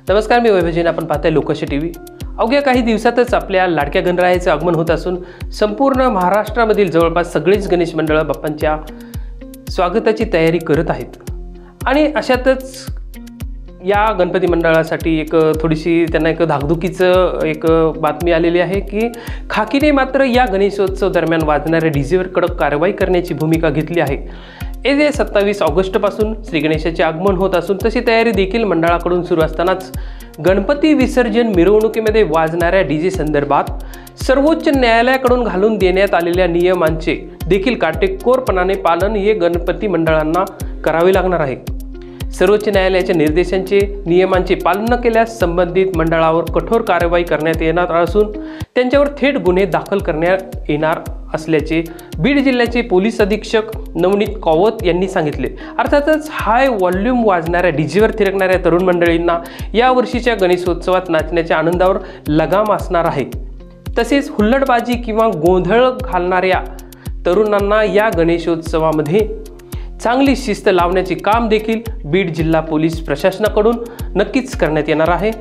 नमस्कार, मी वैभव. आपण पाहताय लोकशाही टीव्ही. अवघ्या काही दिवसातच आपल्या लाडक्या गणरायाचे आगमन होत असून संपूर्ण महाराष्ट्रामधील जवळपास सगळीच गणेश मंडळं बाप्पांच्या स्वागताची तयारी करत आहेत. आणि अशातच या गणपती मंडळासाठी थोडीशी त्यांना धाकधुकीचं बातमी आलेली आहे की खाकीने मात्र या गणेशोत्सव दरम्यान वाजणाऱ्या डीजेवर कडक कारवाई करण्याची भूमिका घेतली आहे. येत्या 27 ऑगस्टपासून श्री गणेशाचे आगमन होत असून तशी तयारी देखील मंडळाकडून सुरू असतानाच गणपती विसर्जन मिरवणुकीमध्ये वाजणाऱ्या डीजे संदर्भात सर्वोच्च न्यायालयाकडून घालून देण्यात आलेल्या नियमांचे देखील काटेकोरपणाने पालन हे गणपती मंडळांना करावे लागणार आहे. सर्वोच्च न्यायालयाच्या निर्देशांचे नियमांचे पालन न केल्यास संबंधित मंडळावर कठोर कारवाई करण्यात येणार असून त्यांच्यावर थेट गुन्हे दाखल करण्यात येणार असल्याचे बीड जिल्ह्याचे पोलीस अधीक्षक नवनीत कावत यांनी सांगितले. अर्थातच हाय व्हॉल्यूम वाजणाऱ्या डीजेवर थिरकणाऱ्या तरुण मंडळींना या वर्षीच्या गणेशोत्सवात नाचण्याच्या आनंदावर लगाम असणार आहे. तसेच हुल्लडबाजी किंवा गोंधळ घालणाऱ्या तरुणांना या गणेशोत्सवामध्ये चांगली शिस्त लावण्याचे काम देखील बीड जिल्हा पोलीस प्रशासनाकडून नक्कीच करण्यात येणार आहे.